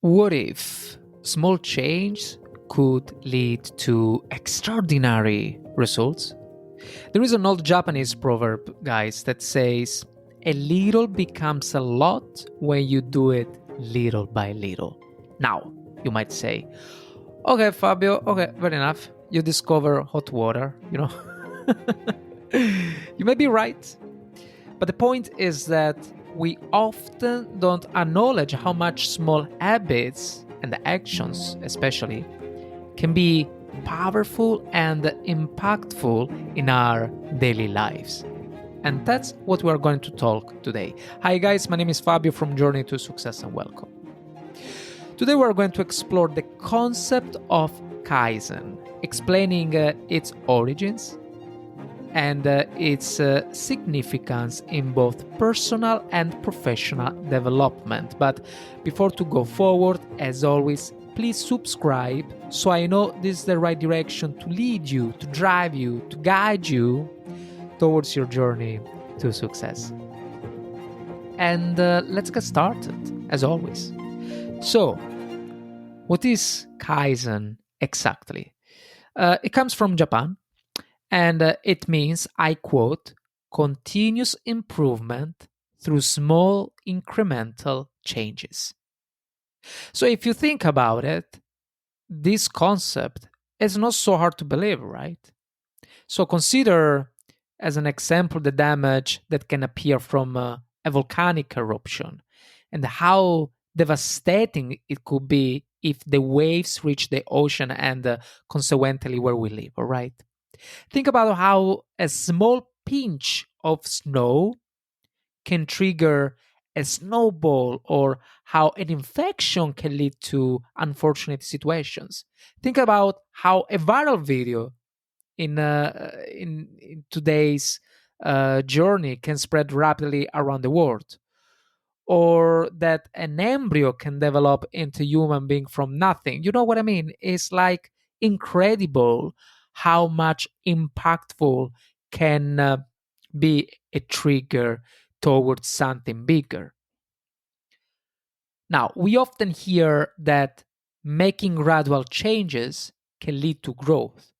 What if small change could lead to extraordinary results? There is an old Japanese proverb, guys, that says, a little becomes a lot when you do it little by little. Now, you might say, okay, Fabio, okay, very enough. You discover hot water, You may be right. But the point is that we often don't acknowledge how much small habits and the actions, especially, can be powerful and impactful in our daily lives. And that's what we're going to talk today. Hi, guys, my name is Fabio from Journey to Success, and welcome. Today, we're going to explore the concept of Kaizen, explaining its origins and its significance in both personal and professional development. But before to go forward, as always, please subscribe so I know this is the right direction to lead you, to drive you, to guide you towards your journey to success. And let's get started, as always. So, what is Kaizen exactly? It comes from Japan. And it means, I quote, continuous improvement through small incremental changes. So if you think about it, this concept is not so hard to believe, right? So consider as an example the damage that can appear from a volcanic eruption and how devastating it could be if the waves reach the ocean and consequently where we live, all right? Think about how a small pinch of snow can trigger a snowball or how an infection can lead to unfortunate situations. Think about how a viral video in today's journey can spread rapidly around the world, or that an embryo can develop into human being from nothing. You know what I mean? It's like incredible how much impactful can be a trigger towards something bigger. Now, we often hear that making gradual changes can lead to growth,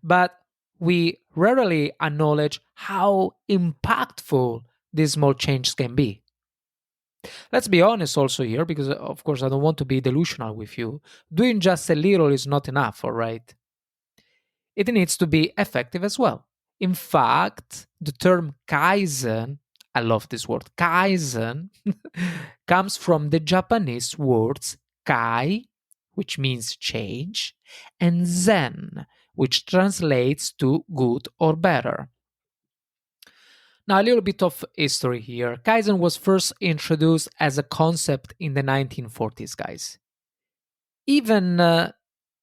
but we rarely acknowledge how impactful these small changes can be. Let's be honest also here, because of course I don't want to be delusional with you. Doing just a little is not enough, all right? It needs to be effective as well. In fact, the term Kaizen, I love this word, Kaizen, comes from the Japanese words Kai, which means change, and Zen, which translates to good or better. Now, a little bit of history here. Kaizen was first introduced as a concept in the 1940s, guys. Even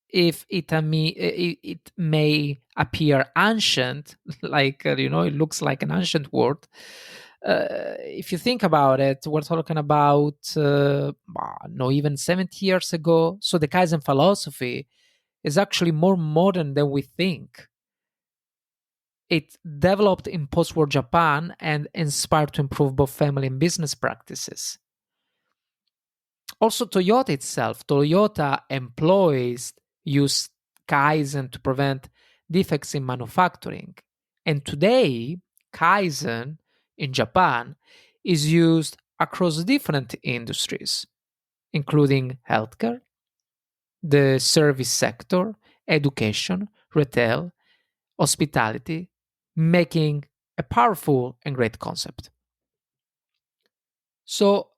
if it may appear ancient, like, it looks like an ancient word. If you think about it, we're talking about, no, even 70 years ago. So the Kaizen philosophy is actually more modern than we think. It developed in post-war Japan and inspired to improve both family and business practices. Also, Toyota employees use Kaizen to prevent defects in manufacturing. And today, Kaizen in Japan is used across different industries, including healthcare, the service sector, education, retail, hospitality, making a powerful and great concept. So,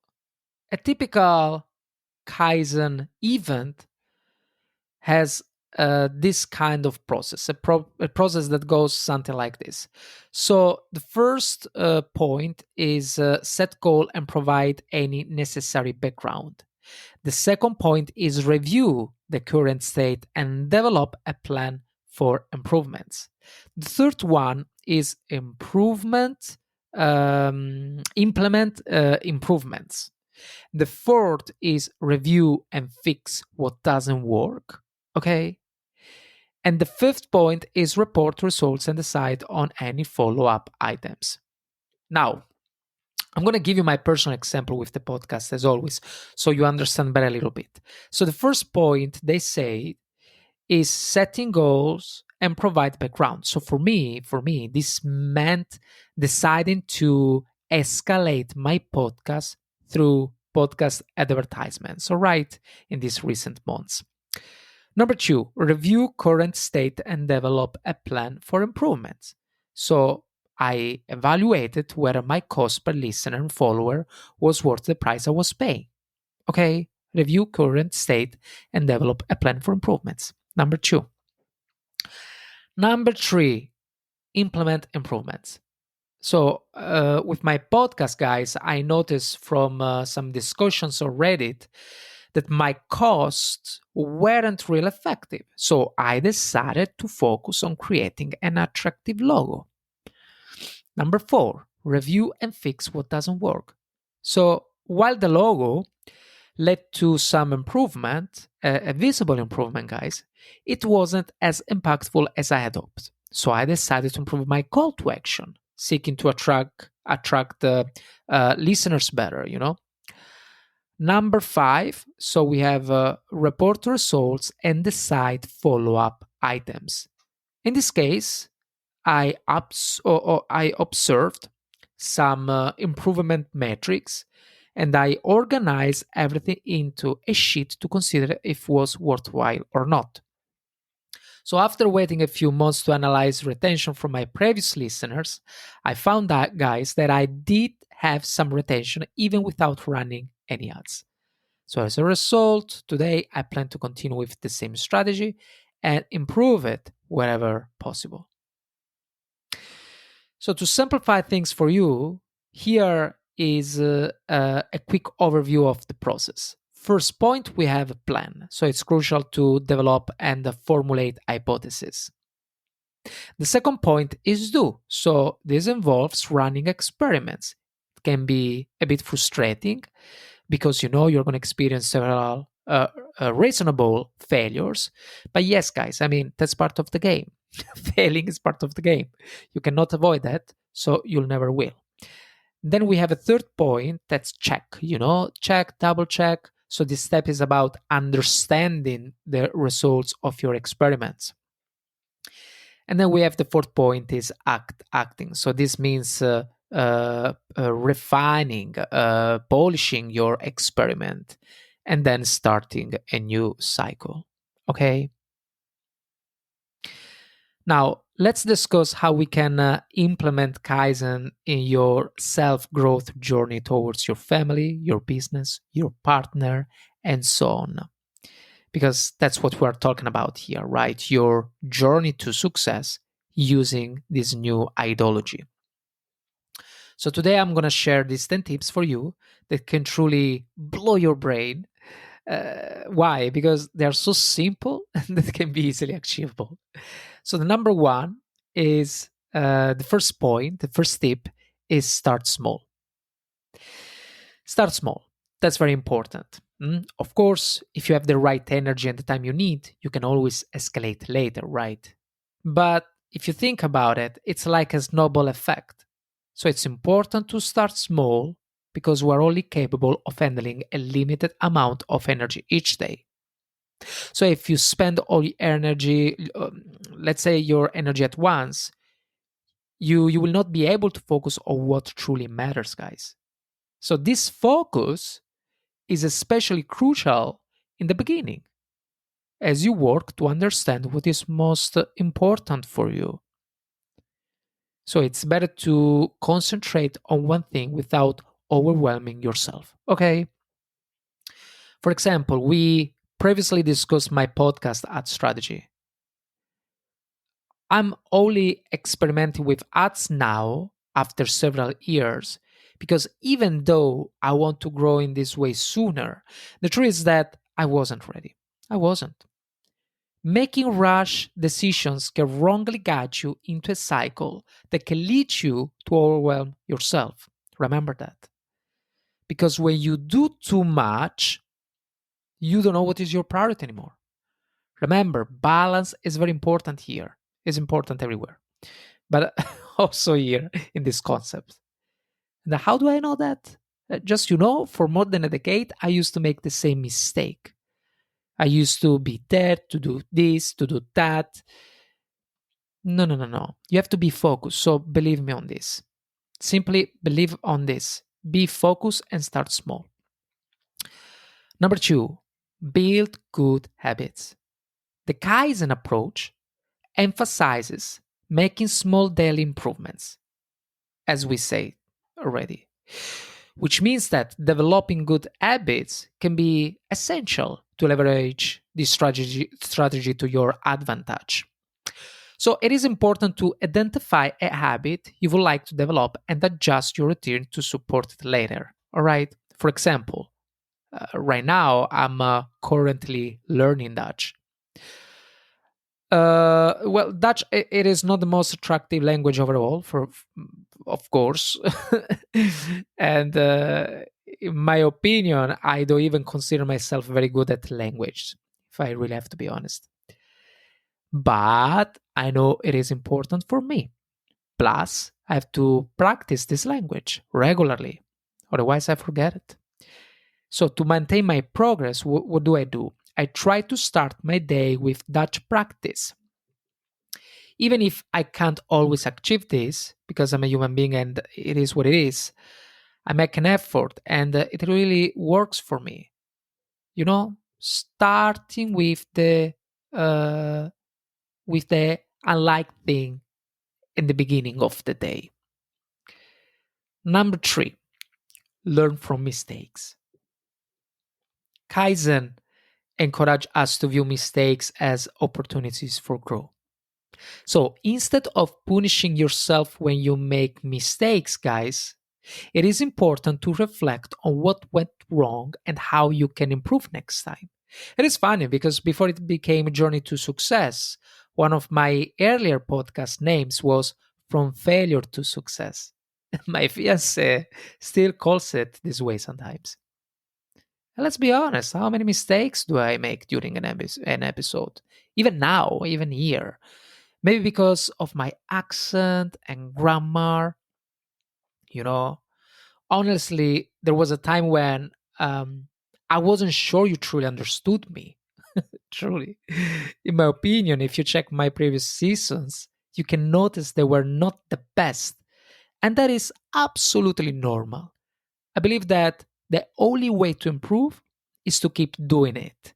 a typical Kaizen event has this kind of process, a process that goes something like this. So, the first point is set goal and provide any necessary background. The second point is review the current state and develop a plan for improvements. The third one is implement improvements. The fourth is review and fix what doesn't work. Okay. And the fifth point is report results and decide on any follow up items. Now, I'm going to give you my personal example with the podcast as always, so you understand better a little bit. So the first point they say is setting goals and provide background. So for me, this meant deciding to escalate my podcast through podcast advertisements. So right in these recent months. Number two, review current state and develop a plan for improvements. So I evaluated whether my cost per listener and follower was worth the price I was paying. Okay, review current state and develop a plan for improvements. Number two. Number three, implement improvements. So, with my podcast, guys, I noticed from some discussions on Reddit that my costs weren't real effective. So, I decided to focus on creating an attractive logo. Number four, review and fix what doesn't work. So, while the logo led to some improvement, a visible improvement, guys, it wasn't as impactful as I had hoped. So I decided to improve my call to action, seeking to attract listeners better. Number five. So we have report results and decide follow up items. In this case, I observed some improvement metrics and I organized everything into a sheet to consider if it was worthwhile or not. So after waiting a few months to analyze retention from my previous listeners, I found out, guys, that I did have some retention even without running any ads. So as a result, today I plan to continue with the same strategy and improve it wherever possible. So, to simplify things for you, here is a quick overview of the process. First point, we have a plan. So, it's crucial to develop and formulate hypotheses. The second point is do. So, this involves running experiments. It can be a bit frustrating because you know you're going to experience several reasonable failures. But yes, guys, I mean, that's part of the game. Failing is part of the game. You cannot avoid that, so you'll never will. Then we have a third point, that's check, check, double check. So this step is about understanding the results of your experiments. And then we have the fourth point is acting. So this means refining, polishing your experiment, and then starting a new cycle. Okay. Now, let's discuss how we can implement Kaizen in your self growth journey towards your family, your business, your partner, and so on. Because that's what we're talking about here, right? Your journey to success using this new ideology. So, today I'm going to share these 10 tips for you that can truly blow your brain. Why? Because they're so simple and that can be easily achievable. So the number one is the first point, the first tip is start small. Start small. That's very important. Of course, if you have the right energy and the time you need, you can always escalate later, right? But if you think about it, it's like a snowball effect. So it's important to start small because we're only capable of handling a limited amount of energy each day. So if you spend all your energy, let's say your energy at once, you will not be able to focus on what truly matters, guys. So this focus is especially crucial in the beginning as you work to understand what is most important for you. So it's better to concentrate on one thing without overwhelming yourself. Okay. For example, we previously discussed my podcast ad strategy. I'm only experimenting with ads now after several years because even though I want to grow in this way sooner, the truth is that I wasn't ready. I wasn't. Making rash decisions can wrongly guide you into a cycle that can lead you to overwhelm yourself. Remember that. Because when you do too much, you don't know what is your priority anymore. Remember, balance is very important here. It's important everywhere, but also here in this concept. And how do I know that? Just, for more than a decade, I used to make the same mistake. I used to be there to do this, to do that. No, no, no, no. You have to be focused. So believe me on this. Simply believe on this. Be focused and start small. Number two, build good habits. The Kaizen approach emphasizes making small daily improvements, as we say already, which means that developing good habits can be essential to leverage this strategy to your advantage. So it is important to identify a habit you would like to develop and adjust your routine to support it later. All right. For example, right now I'm currently learning Dutch. Well, Dutch it is not the most attractive language overall, of course, and in my opinion, I don't even consider myself very good at language, if I really have to be honest. But I know it is important for me. Plus, I have to practice this language regularly, otherwise I forget it. So to maintain my progress, what do? I try to start my day with Dutch practice. Even if I can't always achieve this because I'm a human being and it is what it is, I make an effort and it really works for me. Starting uh, with the unlike thing in the beginning of the day. Number three, learn from mistakes. Kaizen encourage us to view mistakes as opportunities for growth. So instead of punishing yourself when you make mistakes, guys, it is important to reflect on what went wrong and how you can improve next time. It is funny because before it became a journey to success, one of my earlier podcast names was From Failure to Success. My fiance still calls it this way sometimes. And let's be honest, how many mistakes do I make during an episode? Even now, even here. Maybe because of my accent and grammar, you know. Honestly, there was a time when I wasn't sure you truly understood me. Truly. In my opinion, if you check my previous seasons, you can notice they were not the best. And that is absolutely normal. I believe that the only way to improve is to keep doing it.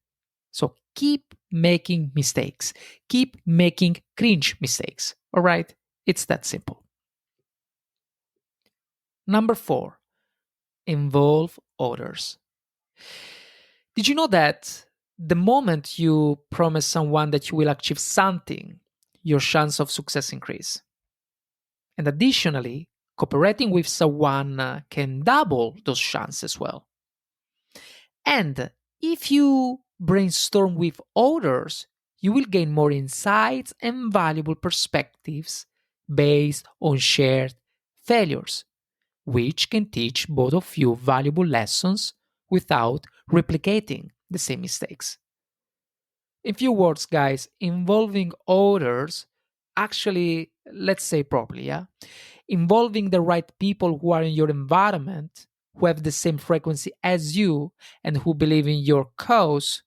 So keep making mistakes, keep making cringe mistakes. All right? It's that simple. Number four, involve others. Did you know that the moment you promise someone that you will achieve something, your chance of success increase? And additionally, cooperating with someone can double those chances as well. And if you brainstorm with others, you will gain more insights and valuable perspectives based on shared failures, which can teach both of you valuable lessons without replicating the same mistakes. In few words, guys, involving others, actually, let's say properly, yeah, involving the right people who are in your environment, who have the same frequency as you, and who believe in your cause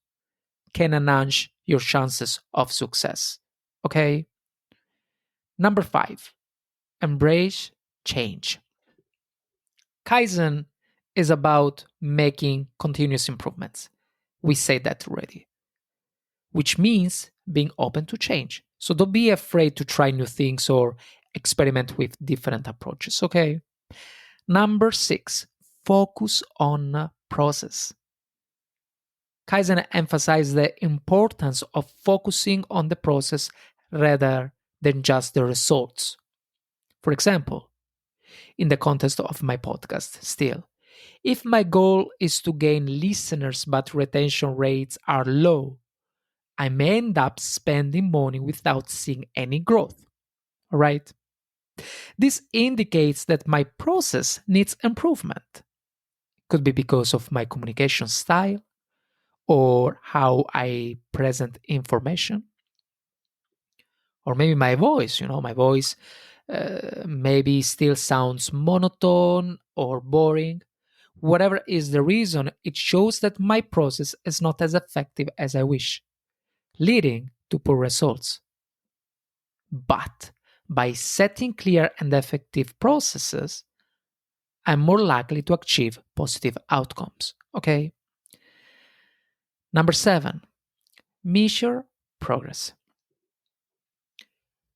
can enhance your chances of success. Okay? Number five, embrace change. Kaizen is about making continuous improvements. We said that already, which means being open to change. So don't be afraid to try new things or experiment with different approaches, okay? Number six, focus on process. Kaizen emphasizes the importance of focusing on the process rather than just the results. For example, in the context of my podcast, still, if my goal is to gain listeners but retention rates are low, I may end up spending money without seeing any growth. All right? This indicates that my process needs improvement. Could be because of my communication style or how I present information, or maybe my voice. My voice maybe still sounds monotone or boring. Whatever is the reason, it shows that my process is not as effective as I wish, leading to poor results. But by setting clear and effective processes, I'm more likely to achieve positive outcomes. Okay. Number 7, measure progress.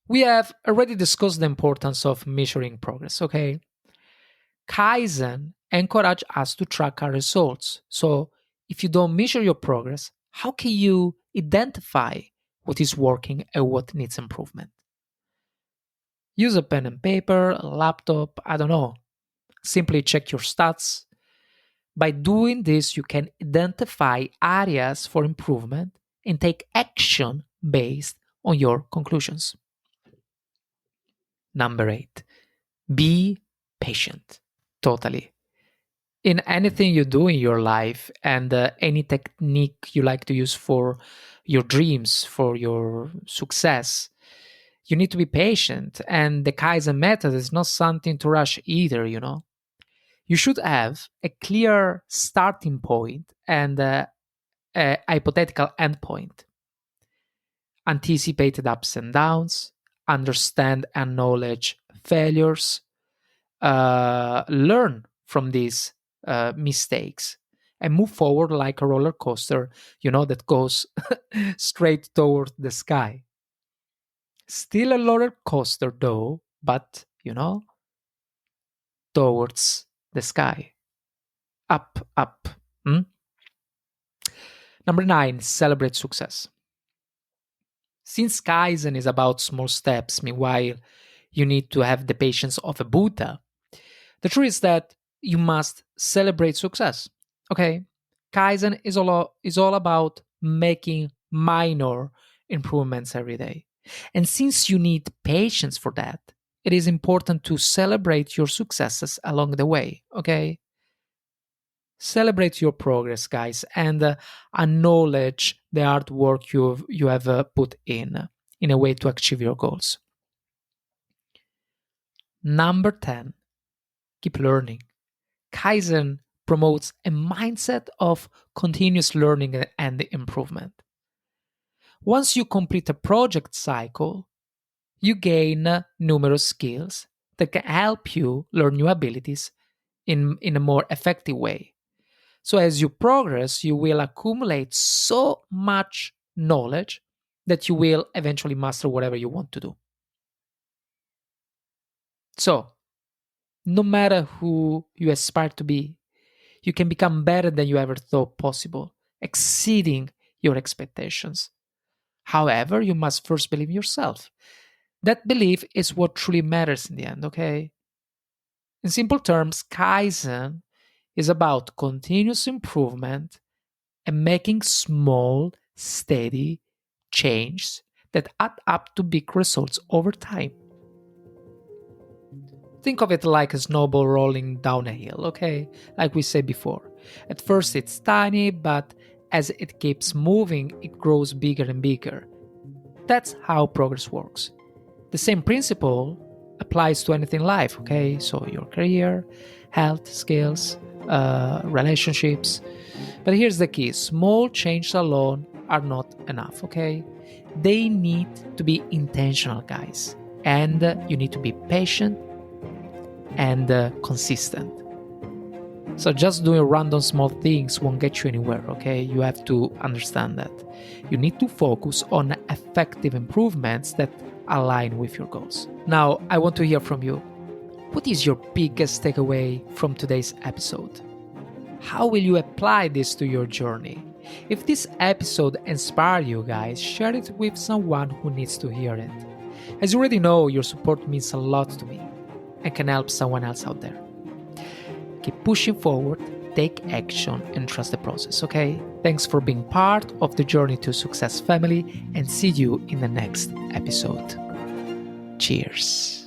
We have already discussed the importance of measuring progress. Okay. Kaizen encourage us to track our results. So if you don't measure your progress, how can you identify what is working and what needs improvement? Use a pen and paper, a laptop, I don't know. Simply check your stats. By doing this, you can identify areas for improvement and take action based on your conclusions. Number 8, be patient. Totally. In anything you do in your life and any technique you like to use for your dreams, for your success, you need to be patient. And the Kaizen method is not something to rush either. You should have a clear starting point and a hypothetical endpoint. Anticipated ups and downs, understand and acknowledge failures, learn from these mistakes, and move forward like a roller coaster, that goes straight toward the sky. Still a roller coaster though, but, towards the sky. Up, up. Hmm? Number 9, celebrate success. Since Kaizen is about small steps, meanwhile, you need to have the patience of a Buddha. The truth is that you must celebrate success. Okay? Kaizen is all about making minor improvements every day. And since you need patience for that, it is important to celebrate your successes along the way. Okay? Celebrate your progress, guys, and acknowledge the hard work you have put in a way to achieve your goals. Number 10, keep learning. Kaizen promotes a mindset of continuous learning and improvement. Once you complete a project cycle, you gain numerous skills that can help you learn new abilities in a more effective way. So as you progress, you will accumulate so much knowledge that you will eventually master whatever you want to do. So, no matter who you aspire to be, you can become better than you ever thought possible, exceeding your expectations. However, you must first believe in yourself. That belief is what truly matters in the end, okay? In simple terms, Kaizen is about continuous improvement and making small, steady changes that add up to big results over time. Think of it like a snowball rolling down a hill, okay? Like we said before. At first it's tiny, but as it keeps moving, it grows bigger and bigger. That's how progress works. The same principle applies to anything in life, okay? So your career, health, skills, relationships. But here's the key. Small changes alone are not enough, okay? They need to be intentional, guys. And you need to be patient and consistent. So just doing random small things won't get you anywhere, okay? You have to understand that. You need to focus on effective improvements that align with your goals. Now, I want to hear from you. What is your biggest takeaway from today's episode? How will you apply this to your journey? If this episode inspired you guys, share it with someone who needs to hear it. As you already know, your support means a lot to me and can help someone else out there. Keep pushing forward, take action, and trust the process, okay? Thanks for being part of the Journey to Success family, and see you in the next episode. Cheers.